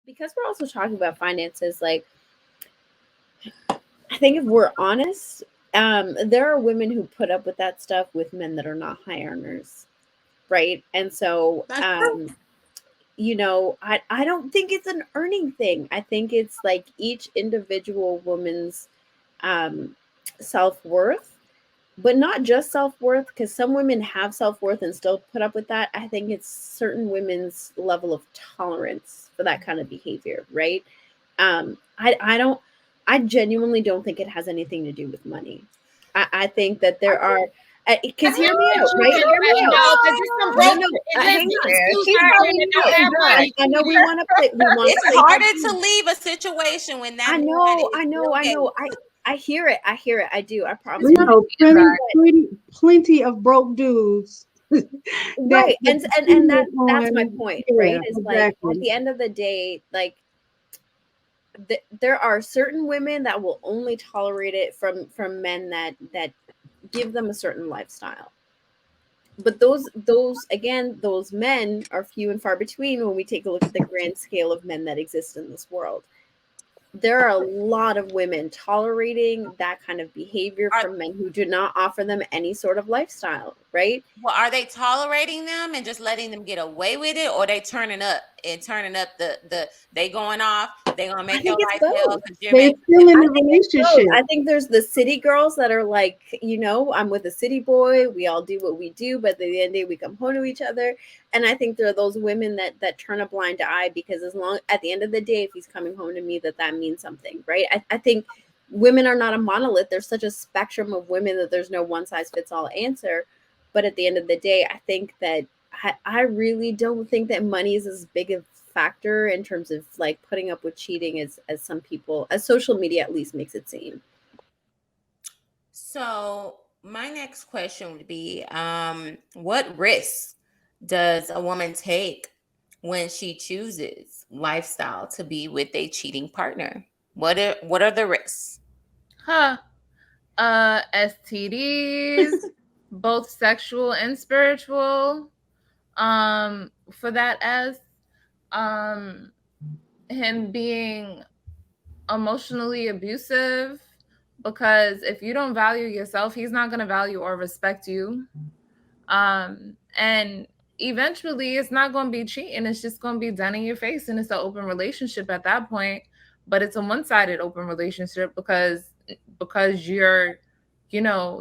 because we're also talking about finances, like I think if we're honest, there are women who put up with that stuff with men that are not high earners, right? And so, That's true. I don't think it's an earning thing. I think it's like each individual woman's um, self worth, but not just self worth, because some women have self worth and still put up with that. I think it's certain women's level of tolerance for that kind of behavior, right? I don't, I genuinely don't think it has anything to do with money. I think that there are, I because think hear me that out, you right? can Hear me say out. no, because there's some No, broke no, bitches hang just on. excuse She's her calling and they me don't out. have money. I know we want to play. We want to It's play harder dead. to leave a situation when that I man know, is I know, Bill I know. Gates. I hear it. I hear it. I do. I promise We you. know Right. plenty of broke dudes that Right. And that's my on. point, right? Yeah, Is like at exactly. the end of the day, like there are certain women that will only tolerate it from men that give them a certain lifestyle. But those again, those men are few and far between when we take a look at the grand scale of men that exist in this world. There are a lot of women tolerating that kind of behavior Are from men who do not offer them any sort of lifestyle, right? Well, are they tolerating them and just letting them get away with it, or they turning up the they going off? They gonna I make your think it's life hell both. because you're They making still in I the think it's both. relationship. I think there's the city girls that are like, I'm with a city boy. We all do what we do, but at the end of the day, we come home to each other. And I think there are those women that turn a blind eye because as long at the end of the day, if he's coming home to me, that means something, right? I think women are not a monolith. There's such a spectrum of women that there's no one size fits all answer. But at the end of the day, I think that I really don't think that money is as big a factor in terms of like putting up with cheating as some people, as social media at least makes it seem. So my next question would be, what risks does a woman take when she chooses lifestyle to be with a cheating partner? What are the risks? Huh. STDs, both sexual and spiritual. For that as um him being emotionally abusive, because if you don't value yourself, he's not going to value or respect you. And eventually it's not going to be cheating, it's just going to be done in your face, and it's an open relationship at that point. But it's a one-sided open relationship because you're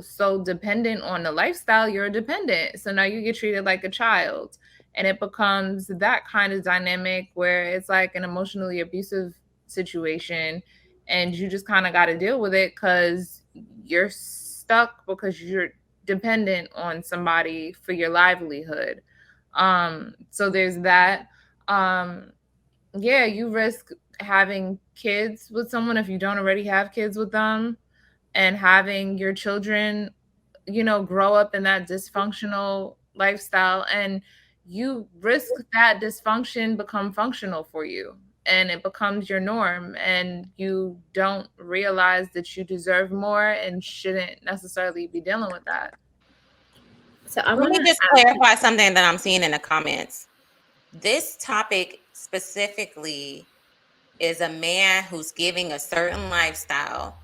so dependent on the lifestyle. You're dependent, so now you get treated like a child, and it becomes that kind of dynamic where it's like an emotionally abusive situation, and you just kind of got to deal with it because you're stuck because you're dependent on somebody for your livelihood. So there's that. um yeah, you risk having kids with someone if you don't already have kids with them, and having your children grow up in that dysfunctional lifestyle, and you risk that dysfunction become functional for you, and it becomes your norm, and you don't realize that you deserve more and shouldn't necessarily be dealing with that. So I Let want me to just ask you, clarify something that I'm seeing in the comments. This topic specifically is a man who's giving a certain lifestyle.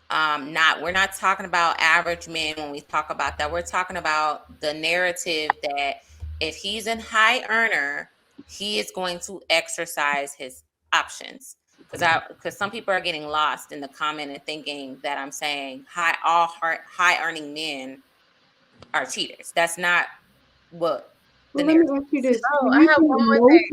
Not We're not talking about average men when we talk about that. We're talking about the narrative that if he's a high earner, he is going to exercise his options. Because some people are getting lost in the comment and thinking that I'm saying high earning men are cheaters. That's not what the Well, let me narrative ask you is. this: Oh, Do I you have think one more most thing.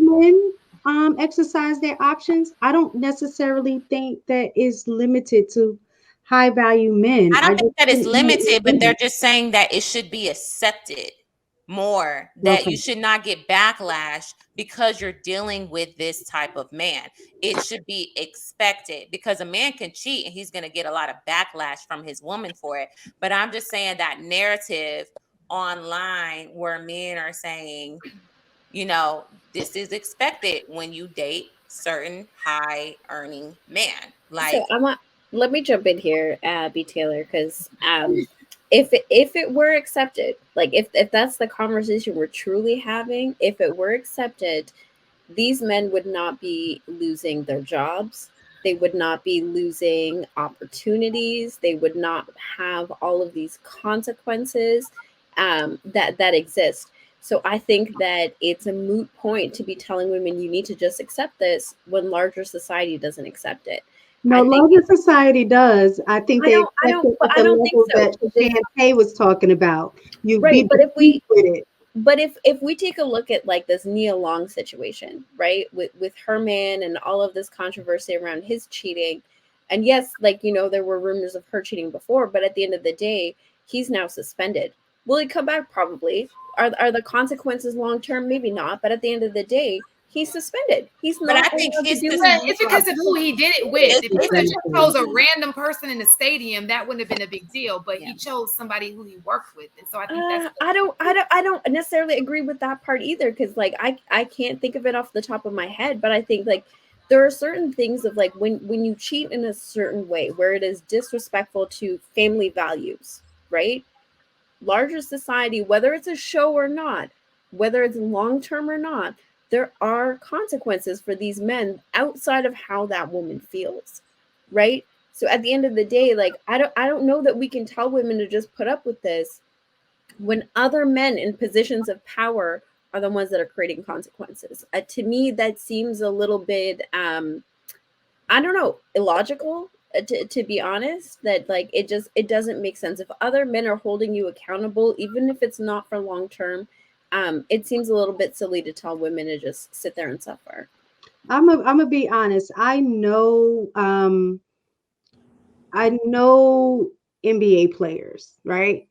men exercise their options? I don't necessarily think that is limited to high value men. I I don't just think that it's think men limited, but they're women. just saying that it should be accepted more, that you Okay. should not get backlash because you're dealing with this type of man. It should be expected because a man can cheat and he's going to get a lot of backlash from his woman for it. But I'm just saying that narrative online where men are saying, this is expected when you date certain high earning man. so Like, I want let me jump in here, B Taylor, because if it were accepted, like if that's the conversation we're truly having, if it were accepted, these men would not be losing their jobs. They would not be losing opportunities. They would not have all of these consequences that exist. So I think that it's a moot point to be telling women you need to just accept this when larger society doesn't accept it. No, I think larger society does. I think they accept it but at I the don't think level so. that Shantae was talking about. You be Right, but believed with it. if we take a look at like this Nia Long situation, right, with her man and all of this controversy around his cheating, and yes, like there were rumors of her cheating before, but at the end of the day, he's now suspended. Will he come back? Probably. Are the consequences long term? Maybe not. But at the end of the day, he's suspended. He's But not I think allowed to his do But his it's job. because of who he did it with. If he would have Exactly. chose a random person in the stadium, that wouldn't have been a big deal. But Yeah. he chose somebody who he worked with, and so I think that's. I don't necessarily agree with that part either, because like I can't think of it off the top of my head, but I think like there are certain things of like when you cheat in a certain way where it is disrespectful to family values, right? Larger society, whether it's a show or not, whether it's long term or not, there are consequences for these men outside of how that woman feels, right? So at the end of the day, like I don't know that we can tell women to just put up with this when other men in positions of power are the ones that are creating consequences. To me, that seems a little bit I don't know, illogical, to be honest. That like it doesn't make sense if other men are holding you accountable, even if it's not for long term. It seems a little bit silly to tell women to just sit there and suffer. I'm gonna be honest. I know NBA players, right?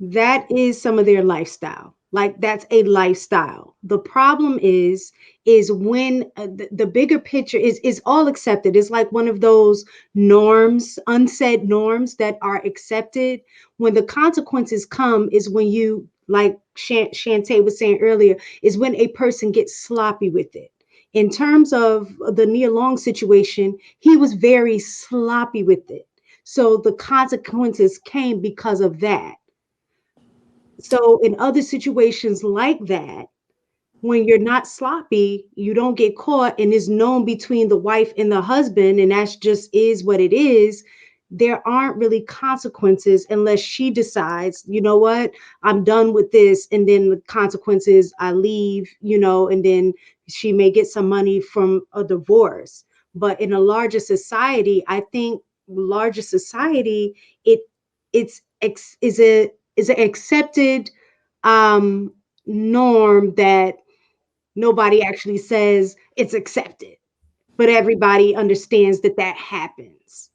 That is some of their lifestyle. Like that's a lifestyle. The problem is when the bigger picture is all accepted. It's like one of those norms, unsaid norms that are accepted. When the consequences come is when you, like Shantae was saying earlier, is when a person gets sloppy with it. In terms of the Nia Long situation, he was very sloppy with it. So the consequences came because of that. So in other situations like that, when you're not sloppy, you don't get caught and is known between the wife and the husband, and that's just is what it is. There aren't really consequences unless she decides, you know what, I'm done with this. And then the consequences, I leave, and then she may get some money from a divorce. But in a larger society, I think larger society, it it's is an accepted norm that nobody actually says it's accepted, but everybody understands that that happens.